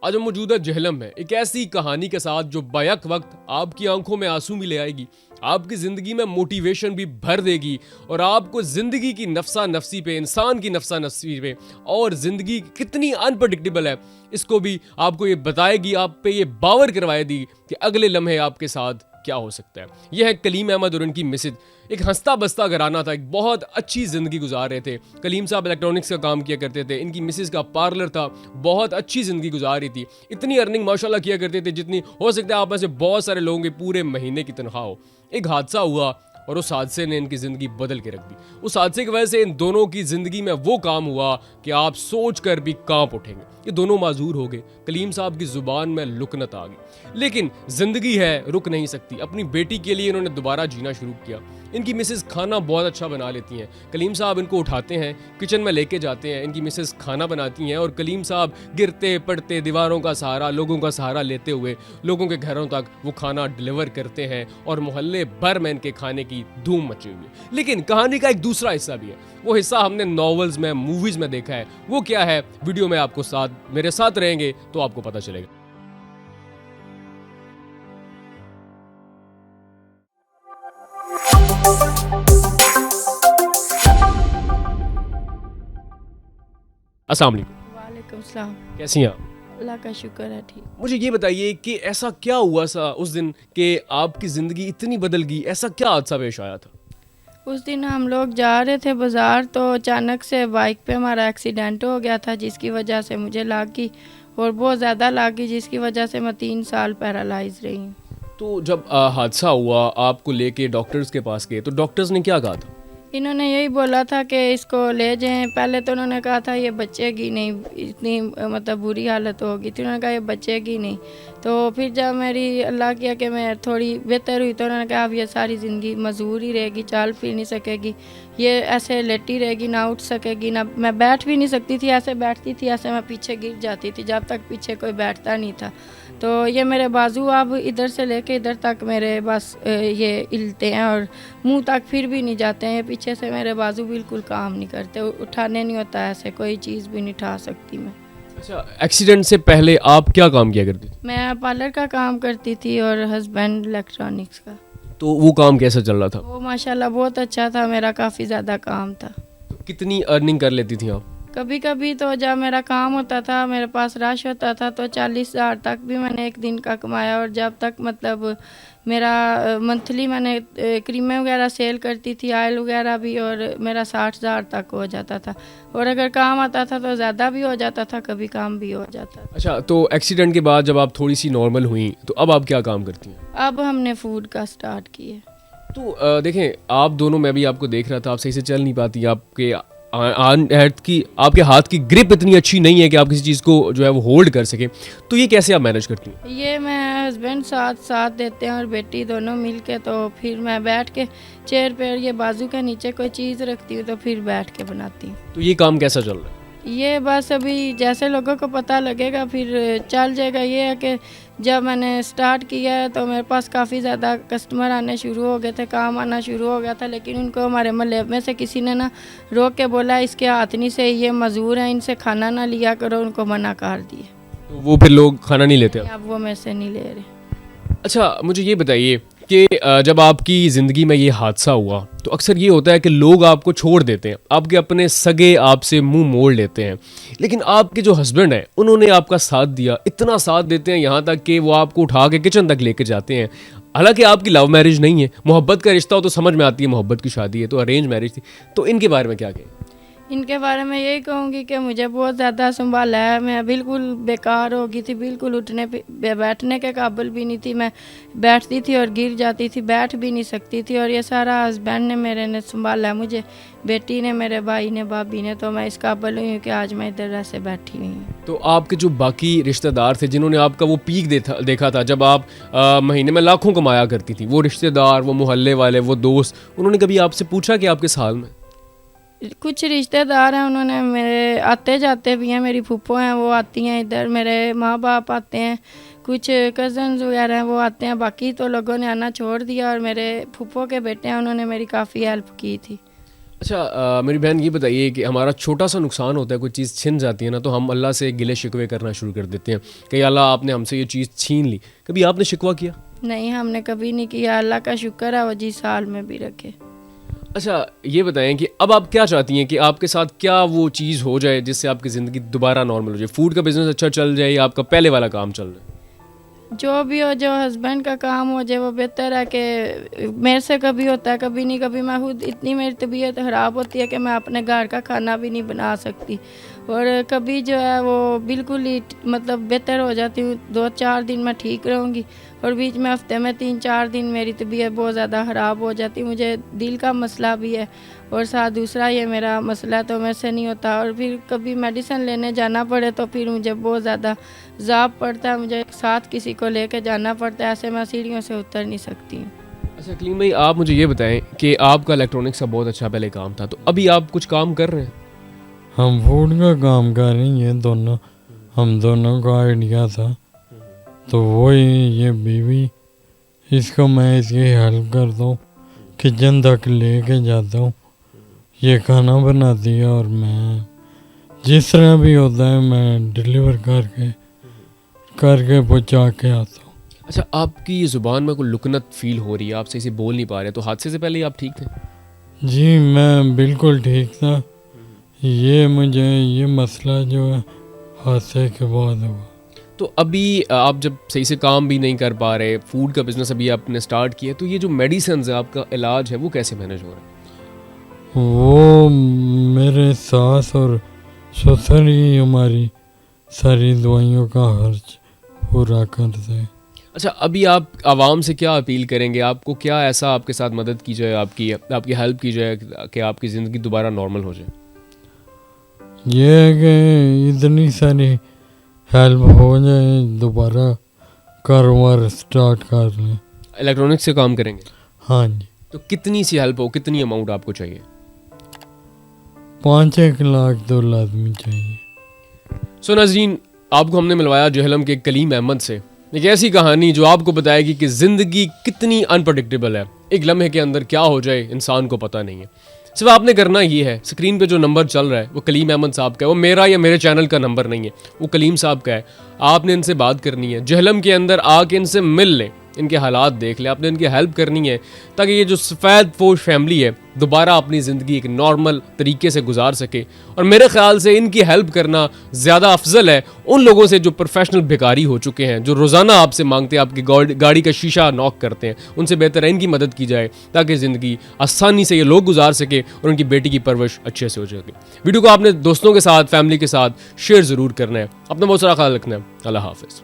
आज हम मौजूद है जेहलम में एक ऐसी कहानी के साथ जो बैक वक्त आपकी आंखों में आंसू भी ले आएगी, आपकी जिंदगी में मोटिवेशन भी भर देगी और आपको जिंदगी की नफसा नफसी पे, इंसान की नफसा नफसी पे और जिंदगी कितनी अनप्रडिक्टेबल है इसको भी आपको ये बताएगी, आप पे ये बावर करवाएगी कि अगले लम्हे आपके साथ क्या हो सकता है। यह है कलीम अहमद और उनकी मिसेज। एक हंसता बसता घराना था, एक बहुत अच्छी जिंदगी गुजार रहे थे। कलीम साहब इलेक्ट्रॉनिक्स का काम किया करते थे, इनकी मिसेज का पार्लर था, बहुत अच्छी जिंदगी गुजार रही थी। इतनी अर्निंग माशाल्लाह किया करते थे जितनी हो सकता है आप में से बहुत सारे लोगों के पूरे महीने की तनख्वाह हो। एक हादसा हुआ और उस हादसे ने इनकी ज़िंदगी बदल के रख दी। उस हादसे की वजह से इन दोनों की ज़िंदगी में वो काम हुआ कि आप सोच कर भी कांप उठेंगे। ये दोनों माजूर हो गए, कलीम साहब की ज़ुबान में लुकनत आ गई, लेकिन ज़िंदगी है, रुक नहीं सकती। अपनी बेटी के लिए इन्होंने दोबारा जीना शुरू किया। इनकी मिसेस खाना बहुत अच्छा बना लेती हैं। कलीम साहब इनको उठाते हैं, किचन में लेके जाते हैं, इनकी मिसेस खाना बनाती हैं और कलीम साहब गिरते पड़ते दीवारों का सहारा, लोगों का सहारा लेते हुए लोगों के घरों तक वो खाना डिलीवर करते हैं और मोहल्ले भर में इनके खाने की धूम मची हुई है। लेकिन कहानी का एक दूसरा हिस्सा भी है। वो हिस्सा हमने नॉवेल्स में, मूवीज में देखा है। वो क्या है, वीडियो में आपको मेरे साथ रहेंगे तो आपको पता चलेगा। अस्सलाम वालेकुम। वालेकुम सलाम। कैसी हैं आप? अल्लाह का शुक्र है, ठीक। मुझे ये बताइए कि ऐसा क्या हुआ सा उस दिन कि आपकी ज़िंदगी इतनी बदल गई? ऐसा क्या हादसा पेश आया था? उस दिन हम लोग जा रहे थे बाज़ार, तो अचानक से बाइक पे हमारा एक्सीडेंट हो गया था, जिसकी वजह से मुझे लग गई और बहुत ज़्यादा लग गई, जिसकी वजह से मैं 3 साल पैरालाइज रही हूँ। तो जब हादसा हुआ, आपको लेके डॉक्टर्स के पास गए तो डॉक्टर्स ने क्या कहा था? इन्होंने यही बोला था कि इसको ले जाएं। पहले तो उन्होंने कहा था ये बचेगी नहीं, इतनी मतलब बुरी हालत होगी, तो उन्होंने कहा ये बचेगी नहीं। तो फिर जब मेरी अल्लाह किया कि मैं थोड़ी बेहतर हुई, तो उन्होंने कहा अब ये सारी ज़िंदगी मजूर ही रहेगी, चल फिर नहीं सकेगी, ये ऐसे लेटी रहेगी, ना उठ सकेगी, ना मैं बैठ भी नहीं सकती थी। ऐसे बैठती थी, ऐसे मैं पीछे गिर जाती थी, जब तक पीछे कोई बैठता नहीं था। तो ये मेरे बाजू अब इधर से लेके इधर तक मेरे बस ये हिलते हैं और मुंह तक फिर भी नहीं जाते हैं। पीछे से मेरे बाजू बिल्कुल काम नहीं करते, उठाने नहीं होता, ऐसे कोई चीज़ भी नहीं उठा सकती मैं। अच्छा, एक्सीडेंट से पहले आप क्या काम किया करती थी? मैं पार्लर का काम करती थी और हस्बैंड इलेक्ट्रॉनिक्स का। तो वो काम कैसा चल रहा था? वो माशाल्लाह बहुत अच्छा था, मेरा काफ़ी ज़्यादा काम था। तो कितनी अर्निंग कर लेती थी आप? कभी कभी तो जब मेरा काम होता था, मेरे पास रश होता था, तो 40,000 तक भी मैंने एक दिन का कमाया। और जब तक मतलब मेरा मंथली मैंने क्रीमें वगैरह सेल करती थी, ऑयल वगैरह भी, और मेरा 60,000 तक हो जाता था। और अगर काम आता था तो ज़्यादा भी हो जाता था, कभी काम भी हो जाता था। अच्छा, तो एक्सीडेंट के बाद जब आप थोड़ी सी नॉर्मल हुई तो अब आप क्या काम करती हैं? अब हमने फूड का स्टार्ट किया। तो देखें, आप दोनों, मैं भी आपको देख रहा था, आप सही से चल नहीं पाती, आपके हाथ की ग्रिप इतनी अच्छी नहीं है कि आप किसी चीज़ को जो है वो होल्ड कर सकें। तो ये कैसे आप मैनेज करती हैं? ये मैं हस्बैंड साथ देते हैं और बेटी दोनों मिल के, तो फिर मैं बैठ के चेयर पर ये बाजू के नीचे कोई चीज़ रखती हूँ, तो फिर बैठ के बनाती हूँ। तो ये काम कैसा चल रहा है? ये बस अभी जैसे लोगों को पता लगेगा फिर चल जाएगा। ये है कि जब मैंने स्टार्ट किया है तो मेरे पास काफ़ी ज़्यादा कस्टमर आने शुरू हो गए थे, काम आना शुरू हो गया था, लेकिन उनको हमारे मोहल्ले में से किसी ने ना रोक के बोला इसके हाथ नहीं से, ये मजदूर हैं, इनसे खाना ना लिया करो, उनको मना कर दिए। तो वो फिर लोग खाना नहीं लेते अब वो मेरे से नहीं ले रहे। अच्छा, मुझे ये बताइए कि जब आपकी ज़िंदगी में ये हादसा हुआ तो अक्सर ये होता है कि लोग आपको छोड़ देते हैं, आपके अपने सगे आपसे मुंह मोड़ लेते हैं, लेकिन आपके जो हस्बैंड हैं उन्होंने आपका साथ दिया, इतना साथ देते हैं यहाँ तक कि वो आपको उठा के किचन तक लेके जाते हैं। हालांकि आपकी लव मैरिज नहीं है, मोहब्बत का रिश्ता हो तो समझ में आती है, मोहब्बत की शादी है, तो अरेंज मैरिज थी। तो इनके बारे में क्या कहें? इनके बारे में यही कहूँगी कि मुझे बहुत ज़्यादा संभाला है। मैं बिल्कुल बेकार हो गई थी, बिल्कुल उठने बैठने के काबिल भी नहीं थी। मैं बैठती थी और गिर जाती थी, बैठ भी नहीं सकती थी। और ये सारा हस्बैंड ने मेरे ने संभाला है मुझे, बेटी ने, मेरे भाई ने, भाभी ने। तो मैं इस काबिल हुई हूँ कि आज मैं इधर ऐसे बैठी हुई हूँ। तो आपके जो बाकी रिश्तेदार थे जिन्होंने आपका वो पीक देखा था जब आप महीने में लाखों कमाया करती थी, वो रिश्तेदार, वो मोहल्ले वाले, वो दोस्त, उन्होंने कभी आपसे पूछा कि आपके साल में? कुछ रिश्तेदार हैं, उन्होंने मेरे आते जाते भी हैं, मेरी फूफो हैं वो आती हैं इधर, मेरे माँ बाप आते हैं, कुछ कज़न्स वगैरह हैं वो आते हैं। बाकी तो लोगों ने आना छोड़ दिया। और मेरे फूफो के बेटे हैं, उन्होंने मेरी काफ़ी हेल्प की थी। अच्छा मेरी बहन ये बताइए कि हमारा छोटा सा नुकसान होता है, कोई चीज़ छिन जाती है ना, तो हम अल्लाह से गिले शिकवे करना शुरू कर देते हैं कि अल्लाह आपने हमसे ये चीज़ छीन ली। कभी आपने शिकवा किया? नहीं, हमने कभी नहीं किया। अल्लाह का शुक्र है वो जिस हाल में भी रखे। अच्छा ये बताएं कि अब आप क्या चाहती हैं कि आपके साथ क्या वो चीज़ हो जाए जिससे आपकी ज़िंदगी दोबारा नॉर्मल हो जाए? फूड का बिज़नेस अच्छा चल जाए या आपका पहले वाला काम चल जाए? जो भी हो, जो हस्बैंड का काम हो जाए वो बेहतर है कि मेरे से कभी होता है कभी नहीं। कभी मैं खुद इतनी मेरी तबीयत ख़राब होती है कि मैं अपने घर का खाना भी नहीं बना सकती, और कभी जो है वो बिल्कुल ही मतलब बेहतर हो जाती हूँ। 2-4 दिन मैं ठीक रहूँगी और बीच में हफ्ते में 3-4 दिन मेरी तबीयत बहुत ज़्यादा ख़राब हो जाती। मुझे दिल का मसला भी है और साथ दूसरा ये मेरा मसला तो मेरे से नहीं होता, और फिर कभी मेडिसिन लेने जाना पड़े तो फिर मुझे बहुत ज़्यादा ज़ाब पड़ता है, मुझे साथ किसी को लेके जाना पड़ता है, ऐसे मैं सीढ़ियों से उतर नहीं सकती हूँ। अच्छा कलीम भाई, आप मुझे ये बताएं कि आपका इलेक्ट्रॉनिक्स का बहुत अच्छा पहले काम था, तो अभी आप कुछ काम कर रहे हैं? हम फूड का काम कर रही हैं दोनों, हम दोनों का आइडिया था, तो वही ये बीवी, इसको मैं इसकी हेल्प करता हूँ, किचन तक लेके जाता हूँ, ये खाना बनाती है और मैं जिस तरह भी होता है मैं डिलीवर करके पहुँचा के आता हूँ। अच्छा आपकी ये ज़ुबान में कोई लुकनत फील हो रही है, आप सही से बोल नहीं पा रहे, तो हादसे से पहले ही आप ठीक थे? जी मैं बिल्कुल ठीक था, ये मुझे ये मसला जो है हादसे के बाद हुआ। तो अभी आप जब सही से काम भी नहीं कर पा रहे, फूड का बिज़नेस अभी आपने स्टार्ट किया, तो ये जो मेडिसिन है, आपका इलाज है, वो कैसे मैनेज हो रहा है? वो मेरे सास और ससुर ही हमारी सारी दवाइयों का खर्च पूरा करते हैं। अच्छा अभी आप आवाम से क्या अपील करेंगे? आपको क्या ऐसा आपके साथ मदद की जाए, आपकी हेल्प की जाए कि आपकी ज़िंदगी दोबारा नॉर्मल हो जाए? ये है कि इतनी सारी हेल्प हो जाए, दोबारा कारोबार स्टार्ट कर लें। इलेक्ट्रॉनिक्स से काम करेंगे? हाँ जी। तो कितनी सी हेल्प हो, कितनी अमाउंट आपको चाहिए? 5-1 लाख तो लाजमी चाहिए। सो नाज़रीन, आपको हमने मिलवाया जहलम के कलीम अहमद से एक ऐसी कहानी जो आपको बताएगी कि ज़िंदगी कितनी अनप्रडिक्टेबल है, एक लम्हे के अंदर क्या हो जाए इंसान को पता नहीं है। सिर्फ आपने करना ये है, स्क्रीन पे जो नंबर चल रहा है वो कलीम अहमद साहब का है, वो मेरा या मेरे चैनल का नंबर नहीं है, वो कलीम साहब का है। आपने इनसे बात करनी है, जहलम के अंदर आके इनसे मिल लें, इनके हालात देख लें, आपने इनकी हेल्प करनी है ताकि ये जो सफ़ेद पोश फैमिली है दोबारा अपनी ज़िंदगी एक नॉर्मल तरीके से गुजार सके। और मेरे ख्याल से इनकी हेल्प करना ज़्यादा अफजल है उन लोगों से जो प्रोफेशनल भिखारी हो चुके हैं, जो रोज़ाना आपसे मांगते हैं, आपकी गाड़ी का शीशा नॉक करते हैं। उनसे बेहतर है इनकी मदद की जाए ताकि ज़िंदगी आसानी से ये लोग गुजार सके और उनकी बेटी की परवरिश अच्छे से हो सके। वीडियो को आपने दोस्तों के साथ, फैमिली के साथ शेयर ज़रूर करना है। अपना बहुत सारा ख्याल रखना है। अल्लाह हाफ़िज़।